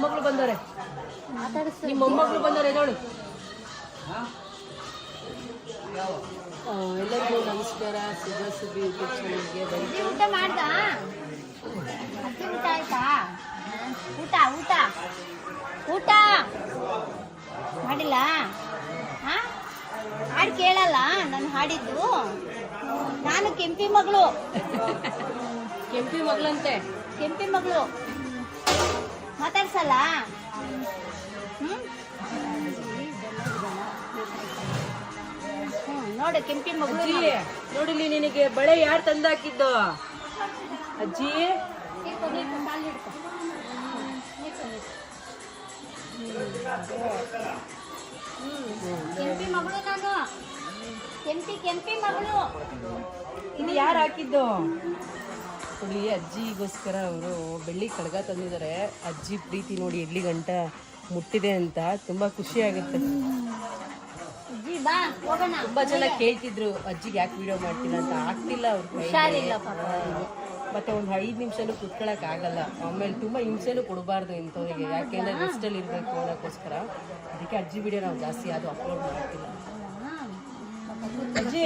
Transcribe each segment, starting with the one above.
ಮೊಮ್ಮಗಳು ಬಂದವ್ರೆ. ನಿಮ್ಮ ಮೊಮ್ಮಗಳು ಬಂದವ್ರೆ ನೋಡು. ಎಲ್ಲರಿಗೂ ನಮಸ್ಕಾರ. ಸುಬ್ಬಿ ಯೂಟ್ಯೂಬ್ ಚಾನಲ್ಗೆ ಬನ್ನಿ. ಊಟ ಮಾಡ್ದಾ? ಅಕ್ಕಿ ಊಟ ಆಯ್ತಾ? ಊಟ ಊಟ ಊಟ ಮಾಡಿಲ್ಲ? ಹಾಡು ಕೇಳಲ್ಲ ನಾನು ಹಾಡಿದ್ದು? ನಾನು ಕೆಂಪಿ ಮಗಳು. ಕೆಂಪಿ ಮಗಳಂತೆ. ಕೆಂಪಿ ಮಗಳು ಮಾತಾಡ್ಸಲ್ಲ? ನೋಡು ಕೆಂಪಿ ಮಗಳು. ನೋಡಿಲಿ, ನಿನಗೆ ಬಳೆ ಯಾರು ತಂದಾಕಿದ್ದು? ಅಜ್ಜಿ ಕೆಂಪಿ ಮಗಳು ನಾನು. ಕೆಂಪಿ ಮಗಳು. ಇದು ಯಾರು ಹಾಕಿದ್ದು? ನೋಡಿ, ಅಜ್ಜಿಗೋಸ್ಕರ ಅವರು ಬೆಳ್ಳಿ ಕಡಗ ತಂದಿದ್ದಾರೆ. ಅಜ್ಜಿ ಪ್ರೀತಿ ನೋಡಿ ಎಲ್ಲಿ ಗಂಟ ಮುಟ್ಟಿದೆ ಅಂತ ತುಂಬಾ ಖುಷಿ ಆಗುತ್ತೆ. ತುಂಬಾ ಜನ ಕೇಳ್ತಿದ್ರು ಅಜ್ಜಿಗೆ ಯಾಕೆ ವಿಡಿಯೋ ಮಾಡ್ತಿಲ್ಲ ಅಂತ. ಆಗ್ತಿಲ್ಲ ಅವ್ರು. ಮತ್ತೆ ಒಂದು 5 ನಿಮಿಷನೂ ಕುತ್ಕೊಳಕ್ ಆಗಲ್ಲ. ಆಮೇಲೆ ತುಂಬಾ ಹಿಂಸೆನೂ ಕೊಡಬಾರ್ದು ಇಂಥವ್ರಿಗೆ, ಯಾಕೆಂದ್ರೆ ರೆಸ್ಟಲ್ಲಿ ಇರಬೇಕು ಅನ್ನೋಕ್ಕೋಸ್ಕರ. ಅದಕ್ಕೆ ಅಜ್ಜಿ ವಿಡಿಯೋ ನಾವು ಜಾಸ್ತಿ ಅದು ಅಪ್ಲೋಡ್ ಮಾಡ್ತಿಲ್ಲ. ಅಜ್ಜಿ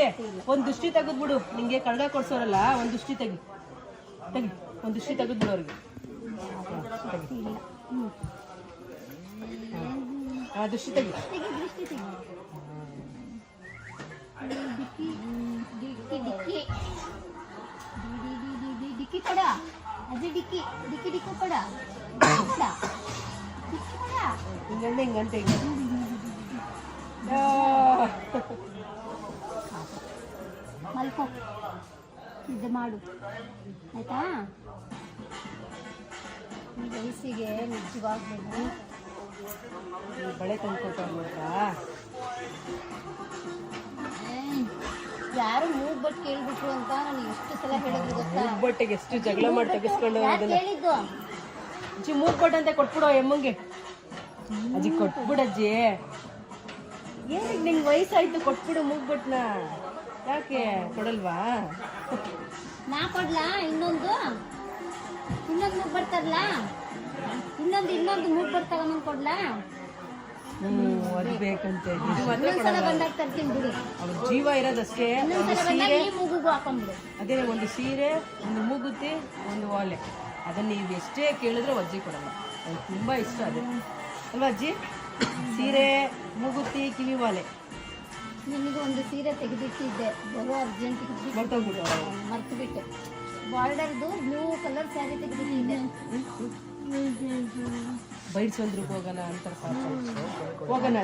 ಒಂದು ದೃಷ್ಟಿ ತೆಗೆದ್ಬಿಡು. ನಿಂಗೆ ಕನ್ನಡ ಕೊಡ್ಸೋರಲ್ಲ, ಒಂದು ದೃಷ್ಟಿ ತೆಗಿ. ಒಂದು ದೃಷ್ಟಿ ತೆಗೆದ್ಬಿಡು ಅವ್ರಿಗೆ. ದೃಷ್ಟಿ ತೆಗಿ. ಡಿಕ್ಕಿ ಕೊಡ ಅಜ್ಜಿ. ಡಿಕ್ಕಿ ಕೊಡ. ಹಿಂಗಂತೆ ಮಲ್ಕೋ, ಇದು ಮಾಡು ಆಯ್ತಾ? ಈ ವಯಸ್ಸಿಗೆ ನಿಜವಾಗ್ಲೂ ಬಳೆ ತಂದ್ಕೊಟ್ಟ. ಯಾರು ಮೂಗ್ಬಟ್ಟು ಕೇಳ್ಬಿಟ್ರು ಅಂತ ನಾನು ಎಷ್ಟು ಸಲ ಹೇಳಿದ್ರು ಗೊತ್ತಾ? ಮೂಗ್ಬಟ್ಟಿಗೆ ಎಷ್ಟು ಜಗಳ ಮಾಡಿ ತೆಗೆಸ್ಕೊಂಡು ಹೇಳಿದ್ದು. ಅಜ್ಜಿ ಮೂಗ್ಬಟ್ಟು ಅಂತ ಕೊಟ್ಬಿಡು ಎಮ್ಮಂಗೆ. ಅಜ್ಜಿ ಕೊಟ್ಬಿಡಜ್ಜಿ. ಏನಿಗೆ ನಿಂಗೆ ವಯಸ್ಸಾಯ್ತು, ಕೊಟ್ಬಿಡು ಮೂಗ್ಬಟ್ನ. ಯಾಕೆ ಕೊಡಲ್ವಾ? ನಾ ಕೊಡ್ಲಾ? ಇನ್ನೊಂದು ಮೂಗ್ ಬರ್ತಾರಲ್ಲ, ಇನ್ನೊಂದು ಮೂಗ್ ಬರ್ತಾಗ ಕೊಡ್ಲಾ? ಅದು ಬೇಕಂತೆ. ಬಂದಾಗ ತರ್ತೀನಿ ಬಿಡು. ಅವ್ರ ಜೀವ ಇರೋದಷ್ಟೇ. ಮೂಗುಗೂ ಹಾಕೊಂಡ್ಬಿಡು. ಅದೇ ಒಂದು ಸೀರೆ, ಒಂದು ಮೂಗುತಿ, ಒಂದು ಓಲೆ, ಅದನ್ನ ನೀವು ಎಷ್ಟೇ ಕೇಳಿದ್ರೆ ಅಜ್ಜಿ ಕೊಡಲ್ಲ. ಅವ್ರಿಗೆ ತುಂಬಾ ಇಷ್ಟ ಅದು ಅಲ್ವಾ ಅಜ್ಜಿ? ಸೀರೆ, ಮೂಗುತಿ, ಕಿವಿ ಓಲೆ. ನಿನಗೆ ಒಂದು ಸೀರೆ ತೆಗೆದಿಟ್ಟಿದ್ದೆ, ಬರೋ ಅರ್ಜೆಂಟ್ ಮರ್ತು ಬಿಟ್ಟೆ. ಬಾರ್ಡರ್ದು ಬ್ಲೂ ಕಲರ್ ಸ್ಯಾರಿ ತೆಗೆದಿಟ್ಟಿದ್ದೆ. ಬೈಡ್ಸಂದ್ರಕ್ಕೆ ಹೋಗೋಣ ಅಂತ. ಹೋಗೋಣ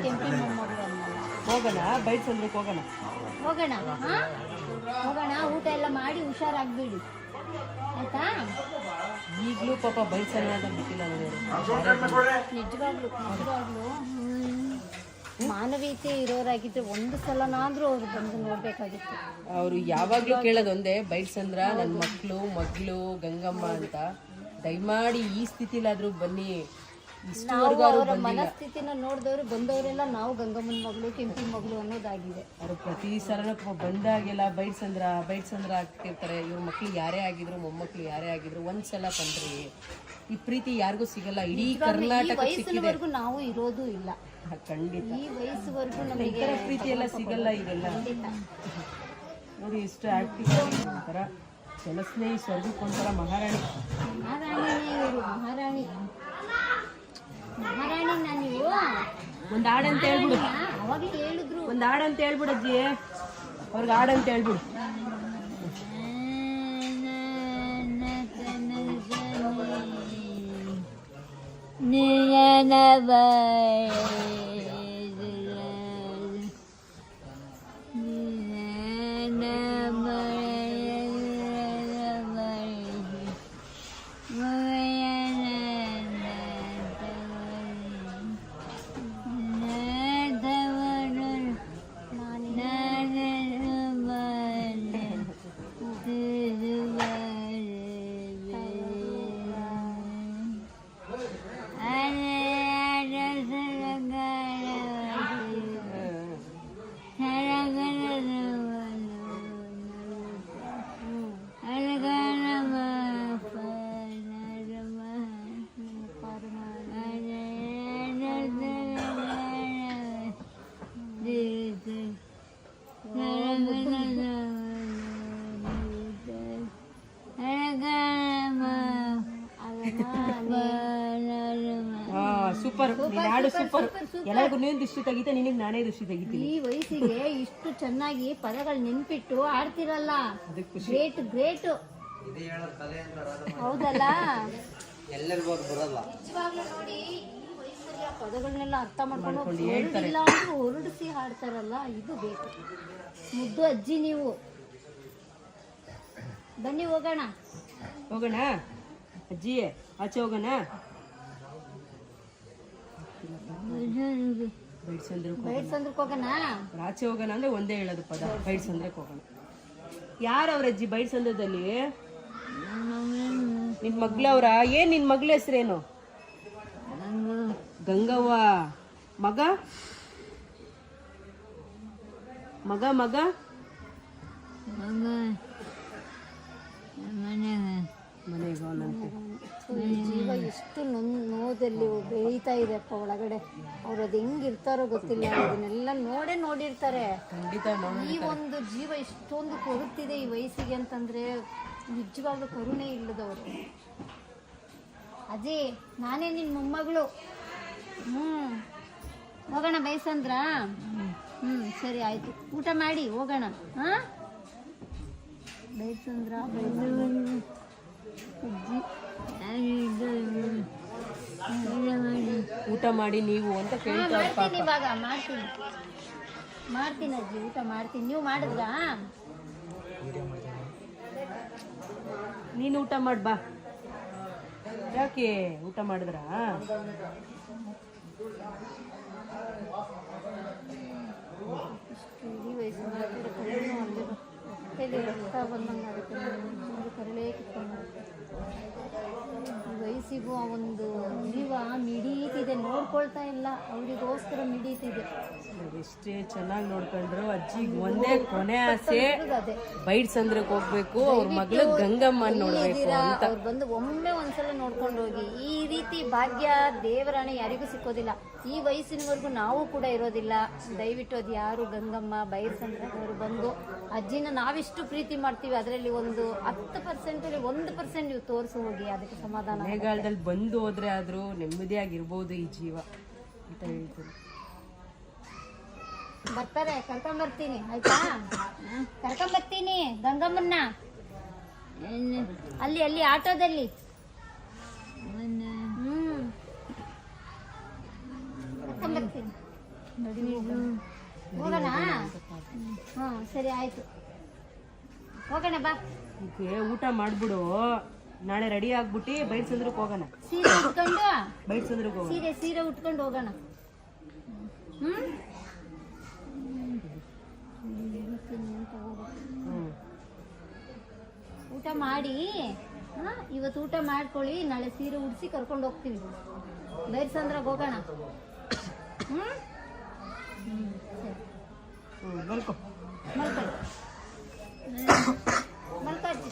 ಬೈಡ್ಸಂದ್ರಕ್ಕೆ ಹೋಗೋಣ. ಊಟ ಎಲ್ಲ ಮಾಡಿ ಹುಷಾರಾಗ್ಬೇಡಿ ಆಯ್ತಾ? ಈಗಲೂ ಪಾಪ ಬೈಡ್ಸನ್ನ ಬಿಟ್ಟಿಲ್ಲ. ನಿಜವಾಗ್ಲು ಮಾನವೀಯತೆ ಇರೋರಾಗಿದ್ರೆ ಒಂದು ಸಲನಾದ್ರೂ ಅವ್ರು ಬಂದು ನೋಡ್ಬೇಕಾಗಿತ್ತು. ಅವರು ಯಾವಾಗ್ಲೂ ಕೇಳೋದೊಂದೇ, ಬೈಡ್ಸಂದ್ರ ನನ್ನ ಮಗಳು ಗಂಗಮ್ಮ ಅಂತ. ದಯಮಾಡಿ ಈ ಸ್ಥಿತಿಲಾದ್ರೂ ಬನ್ನಿ. ಅವರ ಮನಸ್ಥಿತಿನ ನೋಡಿದವರು ಬಂದವರೆಲ್ಲ ನಾವು ಗಂಗಮ್ಮನ ಮಗಳು, ಕೆಂಪಿ ಮಗಳು ಅನ್ನೋದಾಗಿದೆ. ಅವರು ಪ್ರತಿ ಸಲ ಬಂದಾಗೆಲ್ಲ ಬೈಡ್ಸಂದ್ರ ಆಗ್ತಿರ್ತಾರೆ. ಇವ್ರ ಮಕ್ಳಿಗೆ ಯಾರೇ ಆಗಿದ್ರು, ಮೊಮ್ಮಕ್ಳು ಯಾರೇ ಆಗಿದ್ರು ಒಂದ್ಸಲ ಬಂದ್ರಿ. ಈ ಪ್ರೀತಿ ಯಾರಿಗೂ ಸಿಗಲ್ಲ. ಇಡೀ ಕರ್ನಾಟಕ ವಯಸ್ಸಿನವರೆಗೂ ನಾವು ಇರೋದು ಇಲ್ಲ. ಖಂಡಿತ ಈ ವಯಸ್ಸುವರೆಗೂ ನಮಗೆ ಈ ತರ ಪ್ರೀತಿ ಎಲ್ಲ ಸಿಗಲ್ಲ. ಇದೆಲ್ಲ ನೋಡಿ ಎಷ್ಟು ಆಕ್ಟಿವ್ ಆಗಿ ಒಂಥರ ಜನಸ್ನೇಹಿ, ಸ್ವರ್ಗಕ್ಕೊಂಥರ ಮಹಾರಾಣಿ. ನೀವು ಒಂದು ಹಾಡಂತ ಹೇಳ್ಬಿಡು. ಅವಾಗಲೇ ಹೇಳಿದ್ರು. ಒಂದು ಹಾಡಂತ ಹೇಳ್ಬಿಡಜ್ಜಿ, ಅವ್ರಿಗೆ ಹಾಡಂತ ಹೇಳ್ಬಿಡು. ಸೂಪರ್ ನೀನ್ ಹಾಡು ಸೂಪರ್. ಎಲ್ಲರಿಗೂ ನೀನ್ ದೃಷ್ಟಿ ತೆಗಿತ, ನಿನಗೆ ನಾನೇ ದೃಷ್ಟಿ ತೆಗಿತೀನಿ. ಈ ವಯಸ್ಸಿಗೆ ಇಷ್ಟು ಚೆನ್ನಾಗಿ ಪದಗಳು ನೆನ್ಪಿಟ್ಟು ಆಡ್ತಿರಲ್ಲ, ಗ್ರೇಟ್ ಗ್ರೇಟ್. ಹೌದಲ್ಲ? ನಿಜವಾಗ್ಲೂ ನೋಡಿ, ಈ ವಯಸ್ಸಲ್ಲಿ ಆ ಪದಗಳನ್ನೆಲ್ಲ ಅರ್ಥ ಮಾಡ್ಕೊಂಡು ಹೊರಡಿಲ್ಲ ಅಂದ್ರೆ ಹೊರಡಿಸಿ ಹಾಡ್ತಾರಲ್ಲ, ಇದು ಬೇಕು. ಮುದ್ದು ಅಜ್ಜಿ ನೀವು. ಬನ್ನಿ ಹೋಗೋಣ. ಹೋಗೋಣ ಅಜ್ಜಿ, ಆಚೆ ಹೋಗೋಣ. ಬೈಡ್ಸಂದ್ರಕ್ಕೆ ಹೋಗೋಣ. ಆಚೆ ಹೋಗೋಣ ಅಂದ್ರೆ ಒಂದೇ ಹೇಳೋದು ಪದ, ಬೈಡ್ಸಂದ್ರಕ್ಕೆ ಹೋಗೋಣ. ಯಾರವ್ರ ಅಜ್ಜಿ ಬೈಡ್ಸಂದ್ರದಲ್ಲಿ? ನಿನ್ ಮಗ್ಳವ್ರ? ಏನ್ ನಿನ್ ಮಗ್ಳ ಹೆಸ್ರೇನು? ಗಂಗವ್ವ. ಮಗ ಮಗ ಮಗ ಮನೆಗೆ ಅವನಂತೆ. ಜೀವ ಎಷ್ಟು ನೋದಲ್ಲಿ ಬೆಳೀತಾ ಇದೆಪ್ಪ ಒಳಗಡೆ. ಅವ್ರು ಅದು ಹೆಂಗಿರ್ತಾರೋ ಗೊತ್ತಿಲ್ಲ, ಇದನ್ನೆಲ್ಲ ನೋಡಿರ್ತಾರೆ. ಖಂಡಿತ ಈ ಒಂದು ಜೀವ ಇಷ್ಟೊಂದು ಕೊರುತ್ತಿದೆ ಈ ವಯಸ್ಸಿಗೆ ಅಂತಂದ್ರೆ ನಿಜವಾಗ್ಲೂ ಕರುಣೆ ಇಲ್ಲದವರು. ಅಜ್ಜಿ, ನಾನೇ ನಿನ್ನ ಮೊಮ್ಮಗಳು. ಹೋಗೋಣ ಬೈಸಂದ್ರ? ಸರಿ ಆಯ್ತು, ಊಟ ಮಾಡಿ ಹೋಗೋಣ. ಬೈಸಂದ್ರ ಊಟ ಮಾಡಿ ನೀವು ಅಂತ ಕೇಳ್ತಾರೆ. ಮಾಡ್ತೀನಿ, ಇವಾಗ ಮಾಡ್ತೀನಿ ಅಜ್ಜಿ, ಊಟ ಮಾಡ್ತೀನಿ. ನೀವು ಮಾಡಿದ್ರಾ? ನೀನು ಊಟ ಮಾಡ್ ಬಾ. ಯಾಕೆ ಊಟ ಮಾಡಿದ್ರಾ? ಇಡೀ ವಯಸ್ಸಿನ ರಕ್ತ ಬಂದಂಗೆ ಆಗುತ್ತೆ, ಕರಳೇ ಕಿತ್ಕೊಂಡು. ಈ ವಯಸ್ಸಿಗೂ ಆ ಒಂದು ಜೀವ ಮಿಡೀತಿದೆ, ನೋಡ್ಕೊಳ್ತಾ ಇಲ್ಲ, ಅವರಿಗೋಸ್ಕರ ಮಿಡೀತಿದೆ. ಎಷ್ಟೇ ಚೆನ್ನಾಗಿ ನೋಡ್ಕೊಂಡ್ರು ಅಜ್ಜಿಗೆ ಒಂದೇ ಕೊನೆ ಆಸೆ, ಬೈಡ್ಸಂದ್ರಕ್ಕೆ ಹೋಗ್ಬೇಕು, ಅವ್ರ ಮಗಳು ಗಂಗಮ್ಮನ್ ನೋಡ್ಬೇಕು ಅಂತ. ಅವ್ರು ಬಂದು ಒಮ್ಮೆ ಒಂದ್ಸಲ ನೋಡ್ಕೊಂಡು ಹೋಗಿ. ಈ ರೀತಿ ಭಾಗ್ಯ ದೇವರಾಣೆ ಯಾರಿಗೂ ಸಿಕ್ಕೋದಿಲ್ಲ. ಈ ವಯಸ್ಸಿನವರೆಗೂ ನಾವು ಕೂಡ ಇರೋದಿಲ್ಲ. ದಯವಿಟ್ಟು ಅದು ಯಾರು ಗಂಗಮ್ಮ ಬೈಡ್ಸಂದ್ರವರು ಬಂದು ಅಜ್ಜಿನ ನಾವಿಷ್ಟು ಪ್ರೀತಿ ಮಾಡ್ತೀವಿ, ಅದರಲ್ಲಿ ಒಂದು 10% 1% ನೀವು ತೋರಿಸಿ ಹೋಗಿ, ಅದಕ್ಕೆ ಸಮಾಧಾನ. ಮಳೆಗಾಲದಲ್ಲಿ ಬಂದು ಹೋದ್ರೆ ಆದ್ರೂ ನೆಮ್ಮದಿಯಾಗಿರ್ಬೋದು ಈ ಜೀವ ಅಂತ ಹೇಳ್ತೀನಿ. ಬರ್ತಾರೆ, ಕರ್ಕೊಂಬರ್ತೀನಿ ಆಯ್ತಾ? ಕರ್ಕೊಂಬರ್ತೀನಿ ಗಂಗಮ್ಮನ್ನ ಅಲ್ಲಿ ಆಟೋದಲ್ಲಿ. ಕರ್ಕೊಂಬರ್ತೀನಿ. ಹೋಗೋಣ? ಸರಿ ಆಯ್ತು, ಹೋಗೋಣ ಬಾ. ಊಟ ಮಾಡ್ಬಿಡು, ನಾಳೆ ರೆಡಿ ಆಗ್ಬಿಟ್ಟು ಬೈಡ್ಸಂದ್ರಕ್ಕೆ ಹೋಗೋಣ. ಸೀರೆ ಉಟ್ಕೊಂಡು ಬೈಡ್ಸಂದ್ರಕ್ಕೆ ಹೋಗೋಣ. ಸೀರೆ ಉಟ್ಕೊಂಡು ಹೋಗೋಣ. ಊಟ ಮಾಡಿ, ಇವತ್ತು ಊಟ ಮಾಡ್ಕೊಳ್ಳಿ, ನಾಳೆ ಸೀರೆ ಉಡಿಸಿ ಕರ್ಕೊಂಡು ಹೋಗ್ತೀವಿ. ಬೈಡ್ಸಂದ್ರಕ್ಕೆ ಹೋಗೋಣ. ಮಲ್ಕೊ ಮಲ್ಕಾಜಿ.